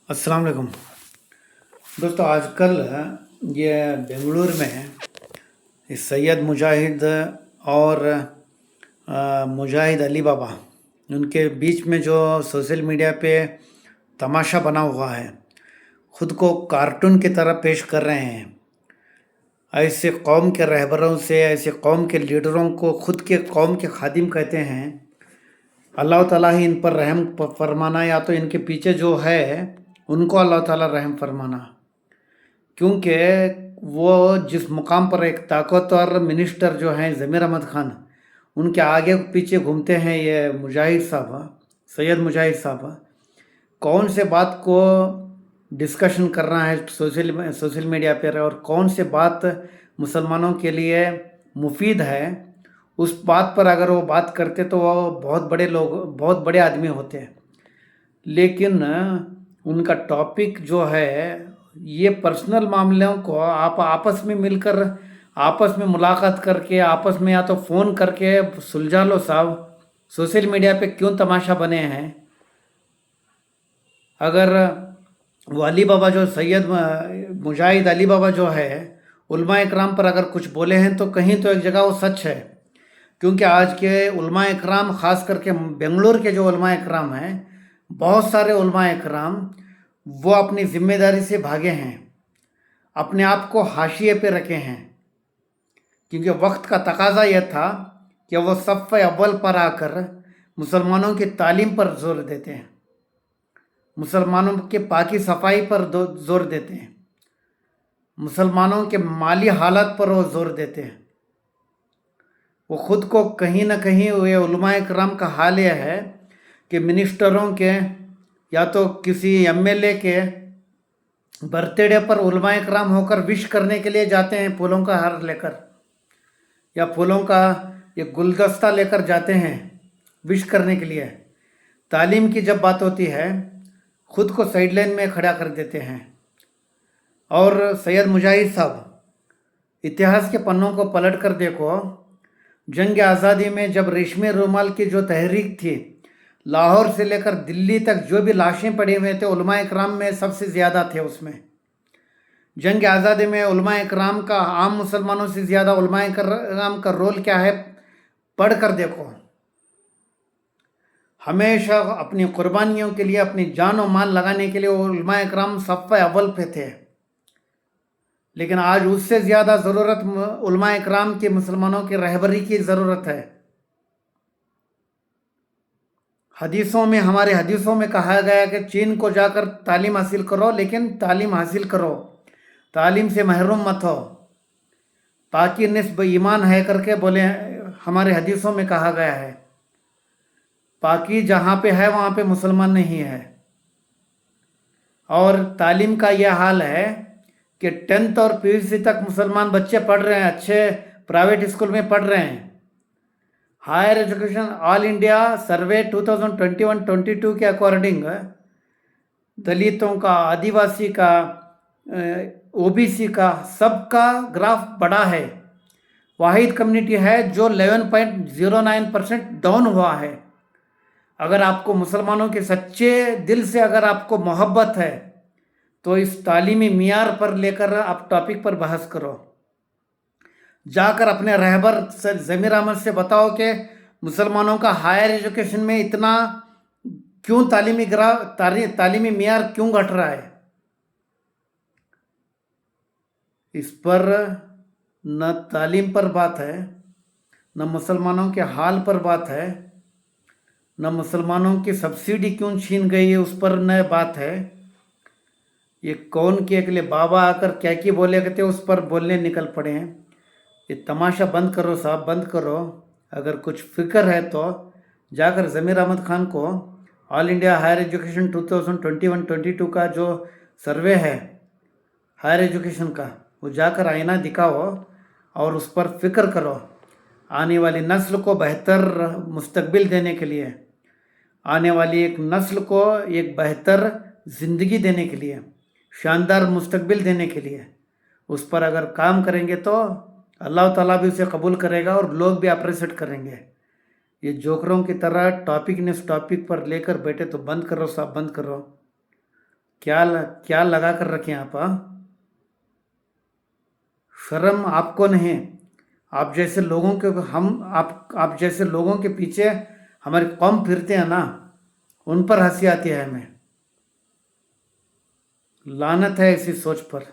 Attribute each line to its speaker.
Speaker 1: अस्सलाम वालेकुम दोस्तों। आजकल ये बेंगलुरु में इस सैयद मुजाहिद और मुजाहिद अली बाबा, उनके बीच में जो सोशल मीडिया पे तमाशा बना हुआ है, ख़ुद को कार्टून की तरह पेश कर रहे हैं। ऐसे कौम के रहबरों से, ऐसे कौम के लीडरों को खुद के कौम के खादिम कहते हैं। अल्लाह ताला ही इन पर रहम फरमाना, या तो इनके पीछे जो है उनको अल्लाह ताला रहम फरमाना, क्योंकि वो जिस मुकाम पर एक ताकतवर मिनिस्टर जो हैं ज़मीर अहमद ख़ान, उनके आगे पीछे घूमते हैं ये मुजाहिद साहब, सैयद मुजाहिद साहब। कौन से बात को डिस्कशन करना है सोशल मीडिया पर और कौन से बात मुसलमानों के लिए मुफीद है, उस बात पर अगर वो बात करते तो वो बहुत बड़े लोग, बहुत बड़े आदमी होते हैं। लेकिन उनका टॉपिक जो है, ये पर्सनल मामलों को आप आपस में मिलकर, आपस में मुलाकात करके, आपस में या तो फ़ोन करके सुलझा लो साहब। सोशल मीडिया पे क्यों तमाशा बने हैं? अगर वो अली बाबा जो सैयद मुजाहिद अली बाबा जो है, उलमा इकराम पर अगर कुछ बोले हैं तो कहीं तो एक जगह वो सच है, क्योंकि आज के उलमा इकराम, ख़ास करके बेंगलुरु के जो उलमा इकराम हैं, बहुत सारे उलमा इकराम वो अपनी ज़िम्मेदारी से भागे हैं, अपने आप को हाशिए पे रखे हैं, क्योंकि वक्त का तकाजा यह था कि वो सफ़ अव्वल पर आकर मुसलमानों की तालीम पर जोर देते हैं, मुसलमानों के पाकी सफाई पर जोर देते हैं, मुसलमानों के माली हालत पर वो जोर देते हैं। वो ख़ुद को कहीं ना कहीं, ये उलमा इकराम का हाल यह है कि मिनिस्टरों के या तो किसी एमएलए के बर्थडे पर उलमा इकराम होकर विश करने के लिए जाते हैं, फूलों का हार लेकर या फूलों का ये गुलदस्ता लेकर जाते हैं विश करने के लिए। तालीम की जब बात होती है, ख़ुद को साइड लाइन में खड़ा कर देते हैं। और सैयद मुजाहिद साहब, इतिहास के पन्नों को पलट कर देखो, जंग आज़ादी में जब रेशमी रुमाल की जो तहरीक थी, लाहौर से लेकर दिल्ली तक जो भी लाशें पड़े हुए थे, उलमा इकराम में सबसे ज़्यादा थे उसमें। जंग आज़ादी में उलमा इकराम का आम मुसलमानों से ज़्यादा उलमा इकराम का रोल क्या है, पढ़ कर देखो। हमेशा अपनी कुर्बानियों के लिए, अपनी जान और माल लगाने के लिए उलमा इकराम सफ़ अव्वल पे थे। लेकिन आज उससे ज़्यादा ज़रूरत उलमा इकराम की, मुसलमानों की रहबरी की ज़रूरत है। हदीसों में, हमारे हदीसों में कहा गया कि चीन को जाकर तालीम हासिल करो, लेकिन तालीम हासिल करो, तालीम से महरूम मत हो। पाकी निस्ब ईमान है करके बोले, हमारे हदीसों में कहा गया है। पाकी जहाँ पे है वहाँ पे मुसलमान नहीं है। और तालीम का यह हाल है कि 10th और पीयूसी तक मुसलमान बच्चे पढ़ रहे हैं, अच्छे प्राइवेट स्कूल में पढ़ रहे हैं। Higher education all India survey 2021-22 के अकॉर्डिंग दलितों का, आदिवासी का, ओबीसी का, सबका ग्राफ बढ़ा है। वाहिद कम्युनिटी है जो 11.09% डाउन हुआ है। अगर आपको मुसलमानों के सच्चे दिल से अगर आपको मोहब्बत है तो इस तालीमी मियार पर लेकर आप टॉपिक पर बहस करो। जाकर अपने रहबर ज़मीर अहमद से बताओ कि मुसलमानों का हायर एजुकेशन में इतना क्यों तालीमी मियार क्यों घट रहा है। इस पर न तालीम पर बात है, न मुसलमानों के हाल पर बात है, न मुसलमानों की सब्सिडी क्यों छीन गई है उस पर न बात है। ये कौन के अगले बाबा आकर क्या की बोले कहते उस पर बोलने निकल पड़े हैं। ये तमाशा बंद करो साहब, बंद करो। अगर कुछ फिक्र है तो जाकर ज़मीर अहमद ख़ान को ऑल इंडिया हायर एजुकेशन 2021-22 का जो सर्वे है हायर एजुकेशन का, वो जाकर आईना दिखाओ और उस पर फिक्र करो। आने वाली नस्ल को बेहतर मुस्तकबिल देने के लिए, आने वाली एक नस्ल को एक बेहतर ज़िंदगी देने के लिए, शानदार मुस्तकबिल देने के लिए उस पर अगर काम करेंगे तो अल्लाह ताला भी उसे कबूल करेगा और लोग भी अप्रिशिएट करेंगे। ये जोकरों की तरह टॉपिक ने उस टॉपिक पर लेकर बैठे तो बंद करो साहब, बंद करो। کیا لگا کر رکھیں آپ؟ شرم آپ کو نہیں؟ آپ جیسے لوگوں کے آپ جیسے لوگوں کے پیچھے ہماری قوم پھرتے ہیں نا، ان پر ہنسی آتی ہے ہمیں۔ لعنت ہے ایسی سوچ پر۔